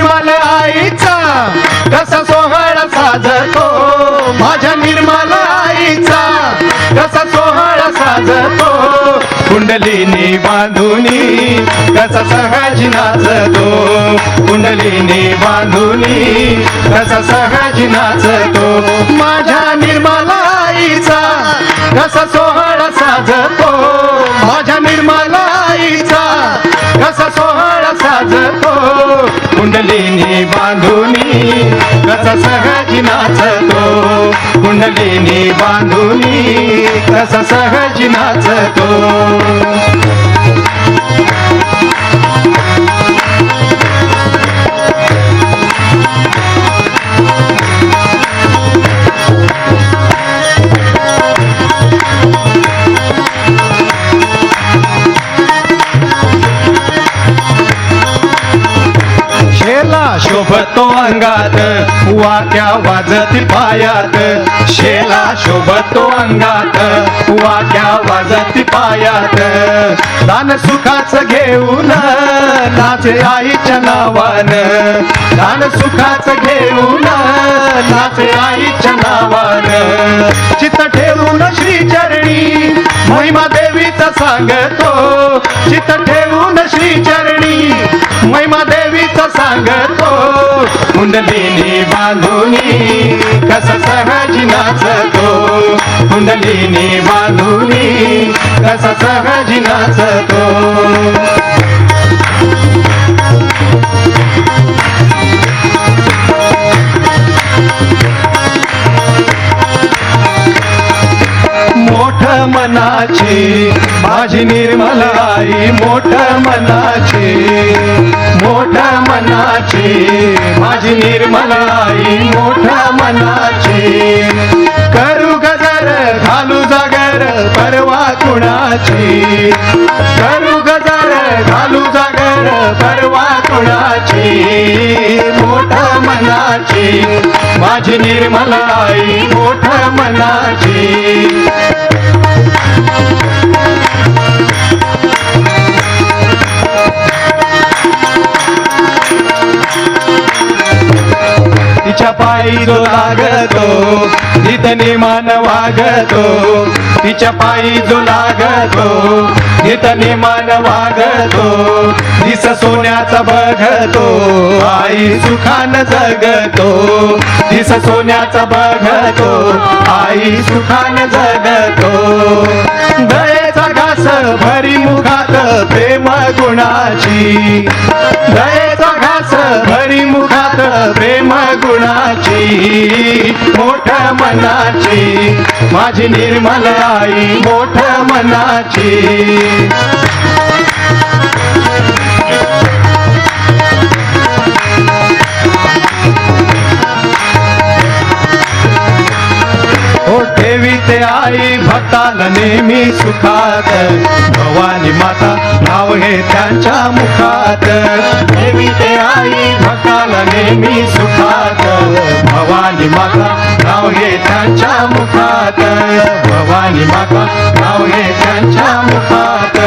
निर्मल आईचा कसा सोहळा साजतो, माझ्या निर्मल आईचा कसा सोहळा साजतो, कुंडलीनी बांधुनी कसा सहज नाचतो, कुंडलीनी बांधुनी कसा सहज नाचतो, माझ्या निर्मल आईचा कसा सोहळा साजतो, माझ्या निर्मल आईचा कसा सोहळा साजतो, कुंडलीनी बांधुनी कसा सहज नाचतो, कुंडलीनी बांधुनी कसा सहज नाचतो. शोभतो अंगात वाक्या वाजती पायात, शेला शोभतो अंगात वाक्या वाजती पायात, दान सुखाचं घेऊन नाचे आईच्या नावानं, दान सुखाचं घेऊन नाचे आईच्या नावानं, चित्त ठेवून श्री चरणी महिमा देवीचा सांगतो, चित्त ठेवून श्री चरणी महिमा देवीचा सांगतो, कुंडलीनी बांधुनी कसा सहज नाचतो, कुंडलीनी बांधुनी कसा सहज नाचतो. मोठ मनाची माझी निर्मल आई, मोठ मनाची, मोठ मनाची माझी निर्मल आई, मोठ मनाची, करू गजर घालू जागर परवा कुणाची, करू गजर घालू जागर परवा कुणाची, मोठ मनाची माझी निर्मल आई, मोठ मनाची. तिच्या पायी जो लागतो नितने मान वागतो, तिच्या पायी जो लागतो नितने मान वागतो, दिस सोन्याचा बघतो आई सुखान जगतो, दिस सोन्याचा बघतो आई सुखान जगतो, दयेचा घास भरी मुखात प्रेम गुणाची, दयेचा घास भरी मुखात प्रेम गुणाची, मोठ मनाची माझी निर्मल आई, मोठ मनाची. ठेवीते आई भक्ताला नेहमी सुखात, भवानी माता नाव हे त्यांच्या मुखात, ठेवीते आई भक्ताला नेहमी सुखात, भवानी माता नाव हे त्यांच्या मुखात, भवानी माता नाव हे त्यांच्या मुखात.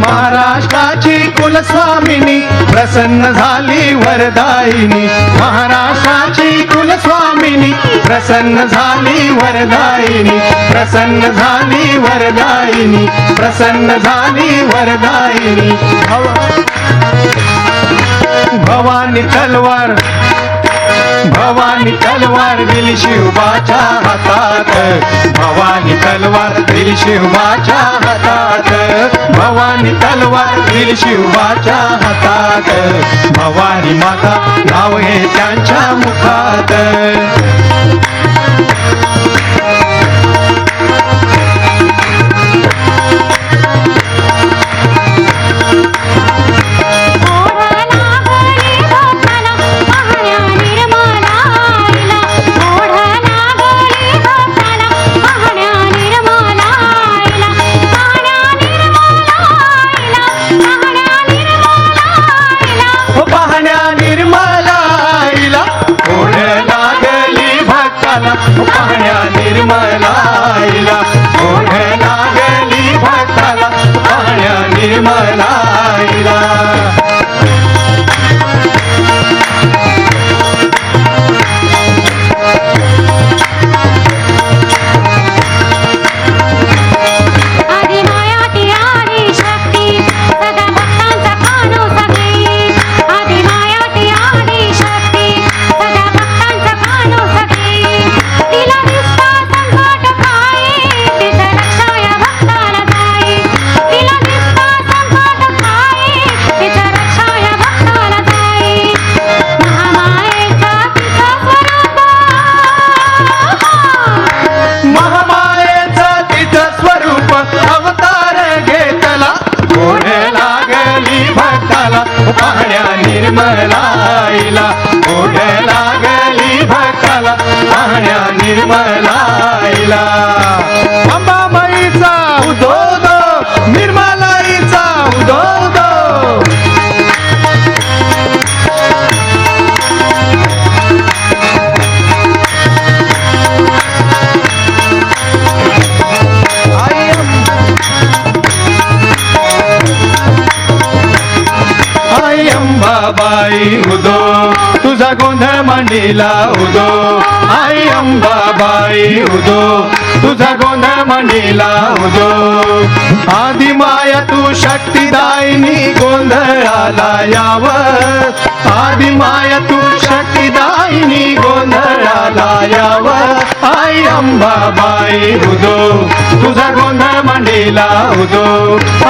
महाराष्ट्राची कुलस्वामिनी प्रसन्न झाली वरदायिनी, महाराष्ट्राची कुलस्वामिनी प्रसन्न झाली वरदायिनी, प्रसन्न झाली वरदायिनी, प्रसन्न झाली वरदायिनी. भवानी तलवार, भवानी तलवार दिली शिवबाच्या हातात, भवानी तलवार दिली शिवबाच्या हातात, भवानी तलवार दिली शिवबाच्या हातात, भवानी माता नाव हे त्यांच्या मुखात. निर्मला ओढ लागली भक्ताला, निर्मलाईला ओढ लागली भक्ताला पाण्या निर्मलाईला. पाण्या निर्मलाईला ओढ लागली भक्ताला पाण्या निर्मलाईला. अंबाबाईचा उदोद निर्मलाईचा उदोद. अंबाबाई उदो तुझा गोंधळ मांडीला उदो. आई अंबाबाई उदो तुझा गोंधळ मांडीला उदो. आदिमाया तू शक्तिदायिनी गोंधळाला याव. आदिमाया तू शक्तिदायिनी गोंधळाला याव. आई अंबाबाई उदो तुझा गोंधळ मांडीला उदो.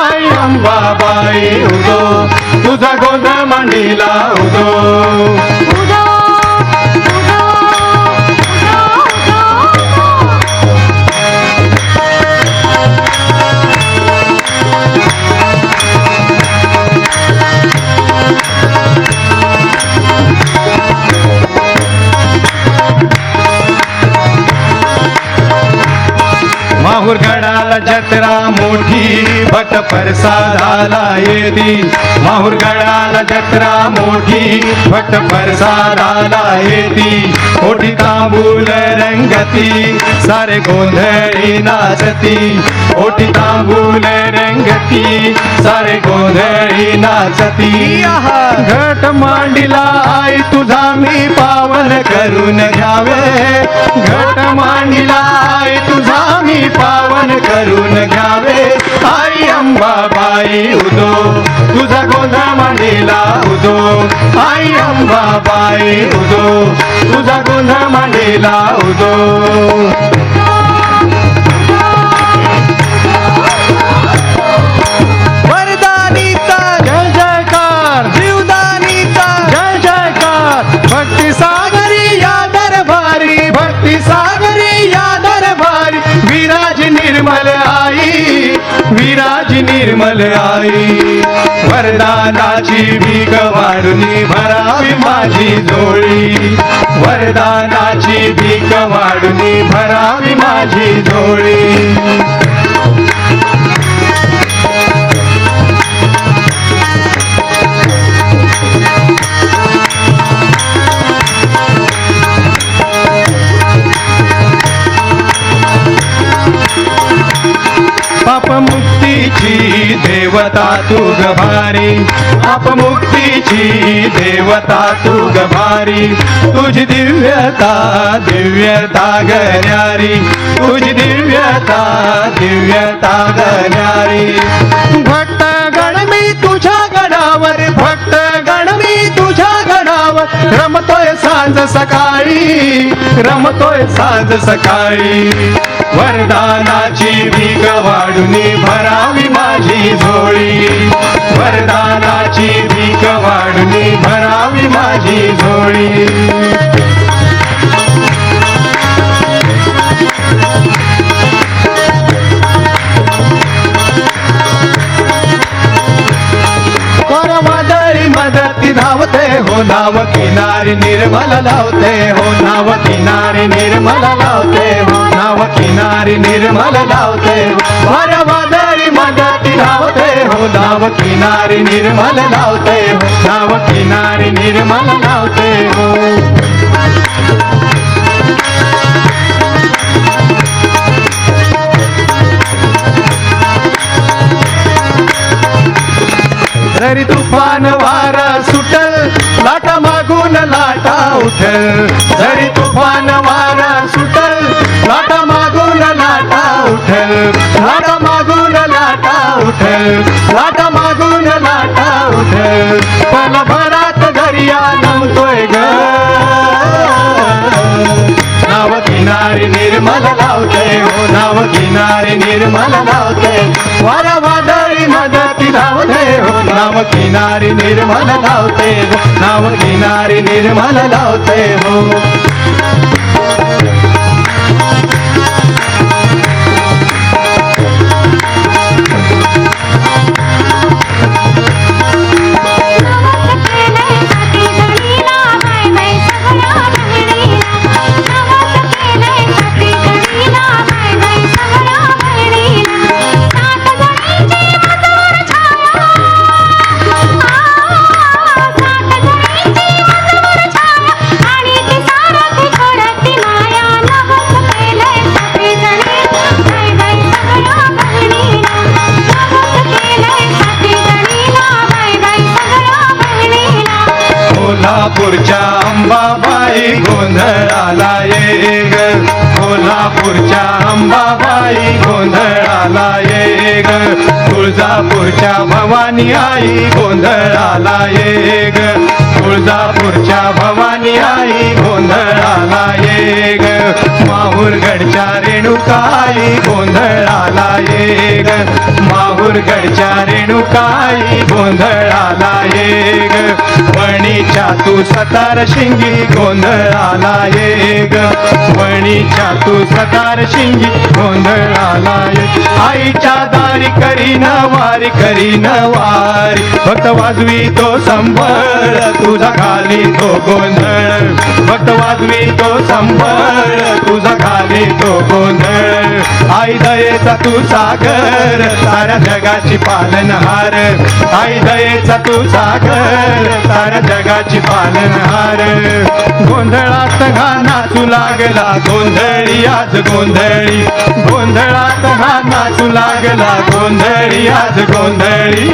आई अंबाबाई उदो तुझा गोंधळ मांडीला उदो. माहुरगडाला जत्रा मोठी भट प्रसादाला येती. माहुरगडाला जत्रा मोठी भट प्रसादाला येती. ओठी तांबूल रंगती सारे गोंधळी नाचती. ओठी तांबूल रंगती सारे गोंधळी नाचती. घट मांडीला आई तुझा मी पावन करून घ्यावे. घट मांडीला आई तुझा मी पावन करून घ्यावे. आई अंबाबाई उदो तुझा गोंधळ मांडीला उदो. आई अंबाबाई उदो तुझा गोंधळ मांडीला उदो. वरदानीचा जय जयकार जीवदानीचा जय जयकार. भक्ती सागरी या दरबारी भक्ती सागरी या दरबारी. विराज निर्मल आई विराज निर्मल आई. वरदानाची भीक वाढून भरावी माझी झोळी. वरदानाची भीक वाढून भरावी माझी झोळी. पापमुक्तीची देवता तू गभारी. पापमुक्तीची देवता तू गभारी. तुझी दिव्यता दिव्यता गण्यारी. तुझी दिव्यता दिव्यता गण्यारी. भक्त गण मी तुझ्या गणावर भक्त गण मी तुझ्या गणावर रमतोय सांज सकाळी रमतोय सांज सकाळी. वरदानाची भीक वाढून भरावी माझी झोळी. वरदानाची भीक वाढून भरावी माझी झोळी. मदती धावते हो नाव किनारी निर्मल लावते हो. नाव किनारी निर्मल लावते हो. नाव किनारी निर्मल लावते हो. वादळी मदती धावते हो. नाव किनारी निर्मल लावते हो. नाव किनारी निर्मल लावते हो. जरी तुफान वारा सुटल लाटा मागून लाटा उठल जरी तुफान वारा सुटल लाटा मागून लाटा उठल लाटा मागून लाटा उठल लाटा मागून लाटा उठल पलभरात दर्या नमतोय ग नाव किनारी निर्मल लावते हो नाव किनारी निर्मल लावते वारा वादळी मदती लावते हो नाव किनारी निर्मल लावते नाव किनारी निर्मल लावते हो कोल्हापूरच्या अंबाबाई गोंधळाला ये ग कोल्हापूरच्या अंबाबाई गोंधळाला ये ग तुळजापूरच्या भवानी आई गोंधळाला ये ग तुळजापूरच्या भवानी आई गोंधळाला ये ग माहूरगडच्या रेणुकाई गोंधळाला ये ग माहूरगडच्या रेणुकाई गोंधळाला ये ग वणीच्या तू सतार शिंगी गोंधळाला ये ग वणीच्या तू सतार शिंगी गोंधळाला ये आईच्या दारी करीन वारी करीन वारी भक्त वाजवी तो संबळ तुझा खाली तो गोंधळ भक्त वाजवी तो संबळ तुझा खाली तो गोंधळ आई दयेचा तू सागर साऱ्या जगाची पालनहार आई दयेचा तू सागर साऱ्या जगाची पालनहार गोंधळात हा नाचू लागला गोंधळी आज गोंधळी गोंधळात हा नाचू लागला गोंधळी आज गोंधळी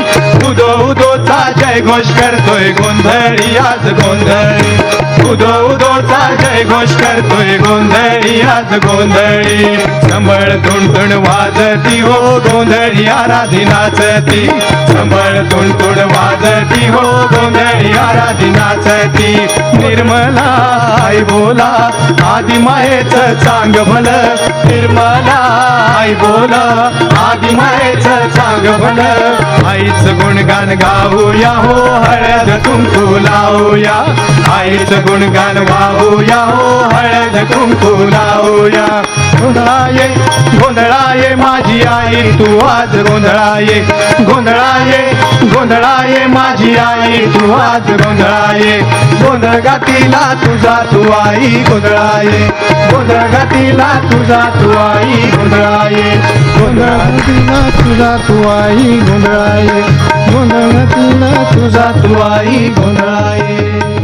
उदो उदोचा जय घोष करतोय गोंधळी आज गोंधळी उदो उदोचा जय घोष करतोय गोंधळी आज गोंधळी संबळ तुणतुण वाजती हो गोंधळी आराधी नाचती संबळ तुणतुण वाजती हो गोंधळी आराधी नाचती निर्मला आई बोला आदि मायेचं चांग भलं निर्मला आई बोला आदि मायेचं चांग भलं आईचं गुणगान गाऊया हो हळद कुंकू लावूया आईचं गुणगान गाऊया हो हळद कुंकू लावूया गोंधळाये गोंधळाये माझी आई तू आज गोंधळाये गोंधळाये गोंधळाये माझी आई तू आज गोंधळाये गोंधळ गातीला तुझा तू आई गोंधळाये गोंधळ गातीला तुझा तू आई गोंधळाये गोंधळ गातीला तुझा तू आई गोंधळाये गोंधळ गातीला तुझा तू आई गोंधळाये